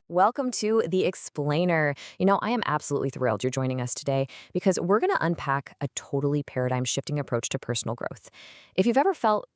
Welcome to The Explainer. I am absolutely thrilled you're joining us today because we're going to unpack a totally paradigm shifting approach to personal growth. If you've ever felt,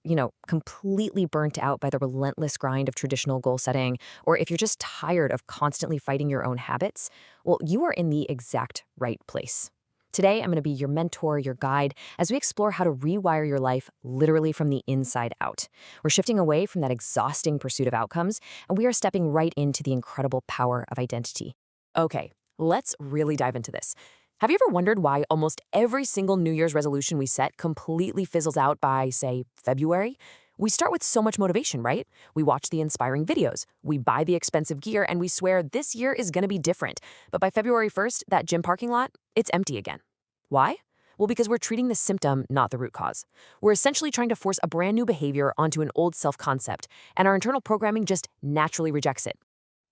completely burnt out by the relentless grind of traditional goal setting, or if you're just tired of constantly fighting your own habits, well, you are in the exact right place. Today, I'm going to be your mentor, your guide, as we explore how to rewire your life literally from the inside out. We're shifting away from that exhausting pursuit of outcomes, and we are stepping right into the incredible power of identity. Okay, let's really dive into this. Have you ever wondered why almost every single New Year's resolution we set completely fizzles out by, say, February? We start with so much motivation, right? We watch the inspiring videos, we buy the expensive gear, and we swear this year is going to be different. But by February 1st, that gym parking lot, it's empty again. Why? Well, because we're treating the symptom, not the root cause. We're essentially trying to force a brand new behavior onto an old self-concept, and our internal programming just naturally rejects it.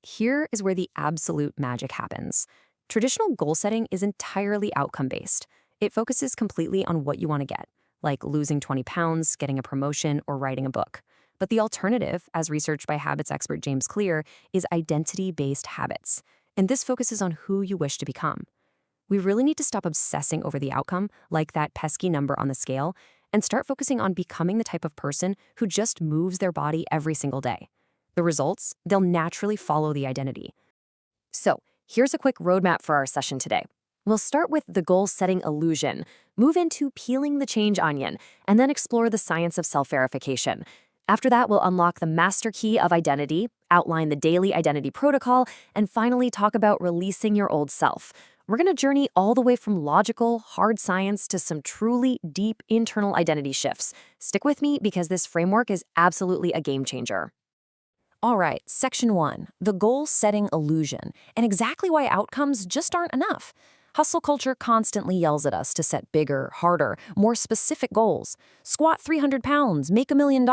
Here is where the absolute magic happens. Traditional goal setting is entirely outcome-based. It focuses completely on what you want to get, like losing 20 pounds, getting a promotion, or writing a book. But the alternative, as researched by habits expert James Clear, is identity-based habits. And this focuses on who you wish to become. We really need to stop obsessing over the outcome, like that pesky number on the scale, and start focusing on becoming the type of person who just moves their body every single day. The results? They'll naturally follow the identity. So, here's a quick roadmap for our session today. We'll start with the goal-setting illusion, move into peeling the change onion, and then explore the science of self-verification. After that, we'll unlock the master key of identity, outline the daily identity protocol, and finally talk about releasing your old self. We're going to journey all the way from logical, hard science to some truly deep internal identity shifts. Stick with me because this framework is absolutely a game changer. All right, Section 1, the goal-setting illusion, and exactly why outcomes just aren't enough. Hustle culture constantly yells at us to set bigger, harder, more specific goals. Squat 300 pounds, make $1 million.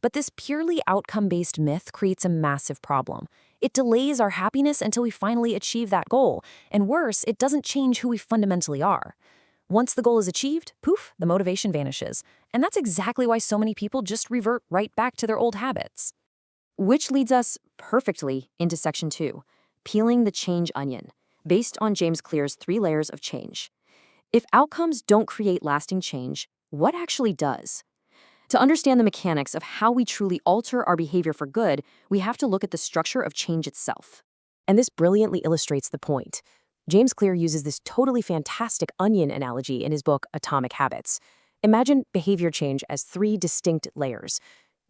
But this purely outcome-based myth creates a massive problem. It delays our happiness until we finally achieve that goal. And worse, it doesn't change who we fundamentally are. Once the goal is achieved, poof, the motivation vanishes. And that's exactly why so many people just revert right back to their old habits. Which leads us perfectly into Section 2, peeling the change onion, based on James Clear's 3 layers of change. If outcomes don't create lasting change, what actually does? To understand the mechanics of how we truly alter our behavior for good, we have to look at the structure of change itself. And this brilliantly illustrates the point. James Clear uses this totally fantastic onion analogy in his book, Atomic Habits. Imagine behavior change as 3 distinct layers.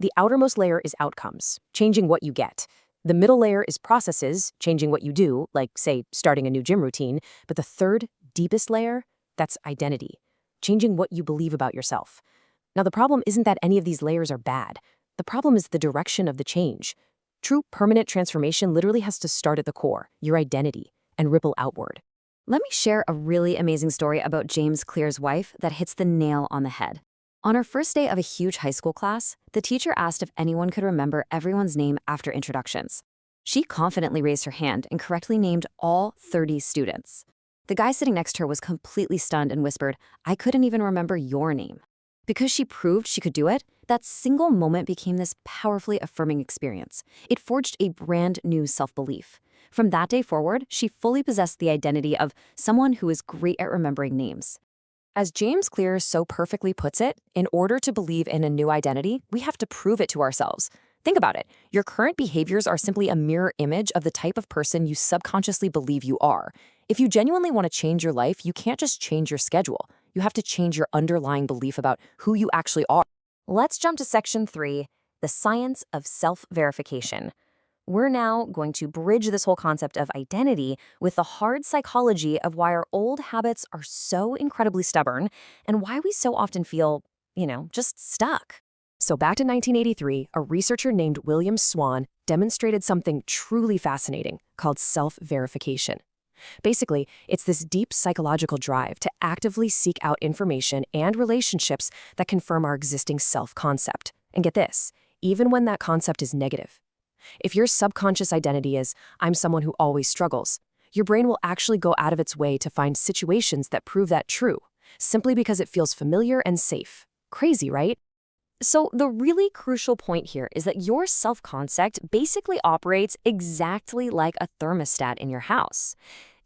The outermost layer is outcomes, changing what you get. The middle layer is processes, changing what you do, like, say, starting a new gym routine. But the third, deepest layer, that's identity, changing what you believe about yourself. Now, the problem isn't that any of these layers are bad. The problem is the direction of the change. True permanent transformation literally has to start at the core, your identity, and ripple outward. Let me share a really amazing story about James Clear's wife that hits the nail on the head. On her first day of a huge high school class, the teacher asked if anyone could remember everyone's name after introductions. She confidently raised her hand and correctly named all 30 students. The guy sitting next to her was completely stunned and whispered, "I couldn't even remember your name." Because she proved she could do it, that single moment became this powerfully affirming experience. It forged a brand new self-belief. From that day forward, she fully possessed the identity of someone who is great at remembering names. As James Clear so perfectly puts it, in order to believe in a new identity, we have to prove it to ourselves. Think about it. Your current behaviors are simply a mirror image of the type of person you subconsciously believe you are. If you genuinely want to change your life, you can't just change your schedule. You have to change your underlying belief about who you actually are. Let's jump to Section 3, the science of self-verification. We're now going to bridge this whole concept of identity with the hard psychology of why our old habits are so incredibly stubborn and why we so often feel, just stuck. So back to 1983, a researcher named William Swan demonstrated something truly fascinating called self-verification. Basically, it's this deep psychological drive to actively seek out information and relationships that confirm our existing self-concept. And get this, even when that concept is negative. If your subconscious identity is, "I'm someone who always struggles," your brain will actually go out of its way to find situations that prove that true, simply because it feels familiar and safe. Crazy, right? So, the really crucial point here is that your self concept basically operates exactly like a thermostat in your house.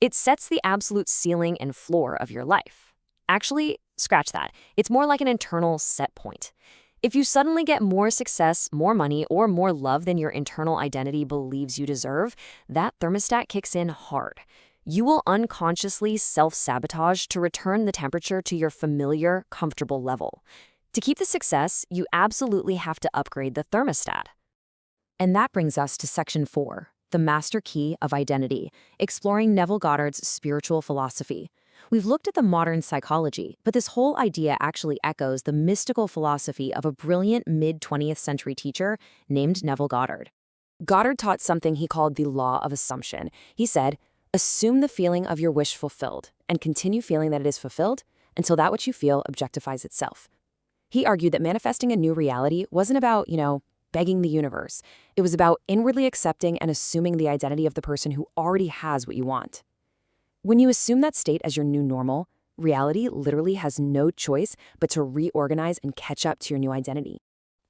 It sets the absolute ceiling and floor of your life. Actually, scratch that. It's more like an internal set point. If you suddenly get more success, more money, or more love than your internal identity believes you deserve, that thermostat kicks in hard. You will unconsciously self sabotage to return the temperature to your familiar, comfortable level. To keep the success, you absolutely have to upgrade the thermostat. And that brings us to Section 4, the Master Key of Identity, exploring Neville Goddard's spiritual philosophy. We've looked at the modern psychology, but this whole idea actually echoes the mystical philosophy of a brilliant mid-20th century teacher named Neville Goddard. Goddard taught something he called the law of assumption. He said, assume the feeling of your wish fulfilled, and continue feeling that it is fulfilled until that which you feel objectifies itself. He argued that manifesting a new reality wasn't about, begging the universe. It was about inwardly accepting and assuming the identity of the person who already has what you want. When you assume that state as your new normal, reality literally has no choice but to reorganize and catch up to your new identity.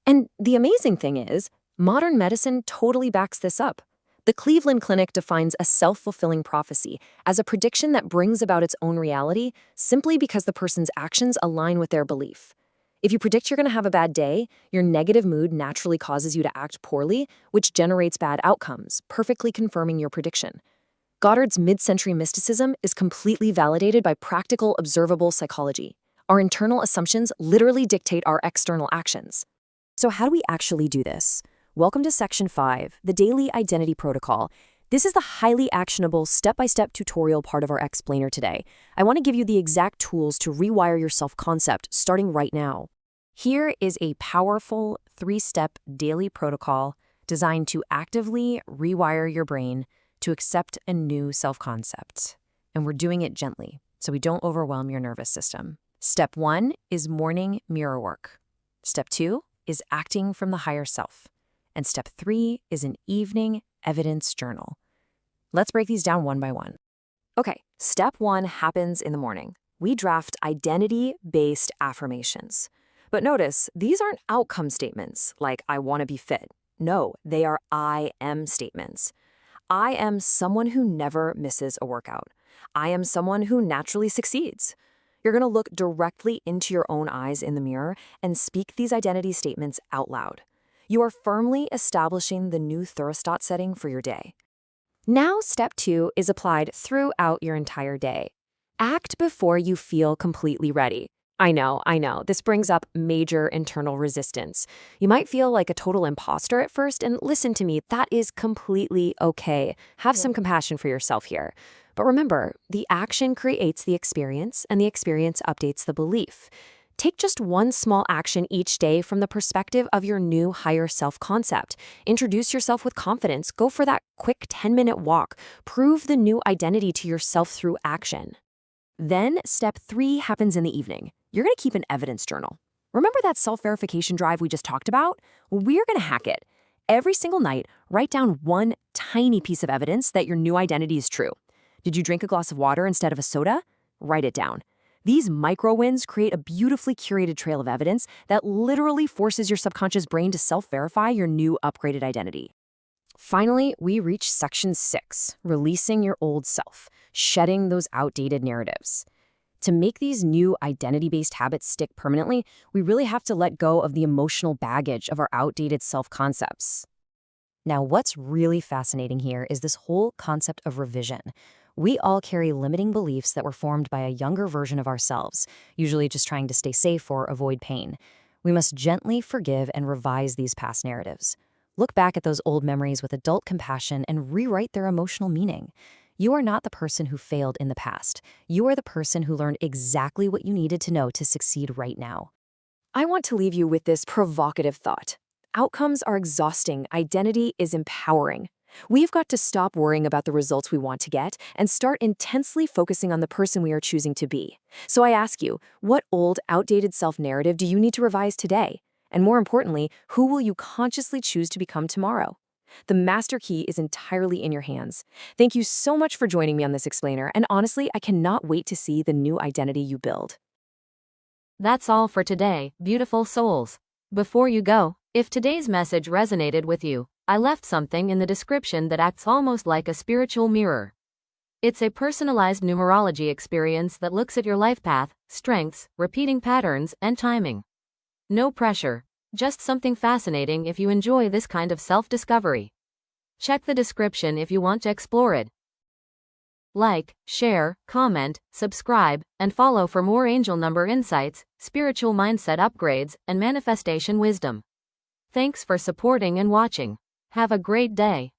And the amazing thing is, modern medicine totally backs this up. The Cleveland Clinic defines a self-fulfilling prophecy as a prediction that brings about its own reality simply because the person's actions align with their belief. If you predict you're going to have a bad day, your negative mood naturally causes you to act poorly, which generates bad outcomes, perfectly confirming your prediction. Goddard's mid-century mysticism is completely validated by practical, observable psychology. Our internal assumptions literally dictate our external actions. So how do we actually do this? Welcome to Section 5, the Daily Identity Protocol. This is the highly actionable step-by-step tutorial part of our explainer today. I want to give you the exact tools to rewire your self-concept starting right now. Here is a powerful 3-step daily protocol designed to actively rewire your brain to accept a new self-concept. And we're doing it gently, so we don't overwhelm your nervous system. Step 1 is morning mirror work. Step 2 is acting from the higher self. And step 3 is an evening evidence journal. Let's break these down one by one. Okay, step 1 happens in the morning. We draft identity-based affirmations. But notice, these aren't outcome statements like I want to be fit. No, they are I am statements. I am someone who never misses a workout. I am someone who naturally succeeds. You're going to look directly into your own eyes in the mirror and speak these identity statements out loud. You are firmly establishing the new thermostat setting for your day. Now, step 2 is applied throughout your entire day. Act before you feel completely ready. I know, this brings up major internal resistance. You might feel like a total imposter at first, and listen to me, that is completely okay. Have some compassion for yourself here. But remember, the action creates the experience, and the experience updates the belief. Take just one small action each day from the perspective of your new higher self-concept. Introduce yourself with confidence. Go for that quick 10-minute walk. Prove the new identity to yourself through action. Then, step 3 happens in the evening. You're going to keep an evidence journal. Remember that self-verification drive we just talked about? Well, we're going to hack it. Every single night, write down one tiny piece of evidence that your new identity is true. Did you drink a glass of water instead of a soda? Write it down. These micro-wins create a beautifully curated trail of evidence that literally forces your subconscious brain to self-verify your new upgraded identity. Finally, we reach Section 6, releasing your old self, shedding those outdated narratives. To make these new identity-based habits stick permanently, we really have to let go of the emotional baggage of our outdated self-concepts. Now, what's really fascinating here is this whole concept of revision. We all carry limiting beliefs that were formed by a younger version of ourselves, usually just trying to stay safe or avoid pain. We must gently forgive and revise these past narratives. Look back at those old memories with adult compassion and rewrite their emotional meaning. You are not the person who failed in the past. You are the person who learned exactly what you needed to know to succeed right now. I want to leave you with this provocative thought. Outcomes are exhausting. Identity is empowering. We've got to stop worrying about the results we want to get and start intensely focusing on the person we are choosing to be. So I ask you, what old, outdated self-narrative do you need to revise today? And more importantly, who will you consciously choose to become tomorrow? The master key is entirely in your hands. Thank you so much for joining me on this explainer, and honestly, I cannot wait to see the new identity you build. That's all for today, beautiful souls. Before you go, if today's message resonated with you, I left something in the description that acts almost like a spiritual mirror. It's a personalized numerology experience that looks at your life path, strengths, repeating patterns, and timing. No pressure, just something fascinating if you enjoy this kind of self-discovery. Check the description if you want to explore it. Like, share, comment, subscribe, and follow for more angel number insights, spiritual mindset upgrades, and manifestation wisdom. Thanks for supporting and watching. Have a great day.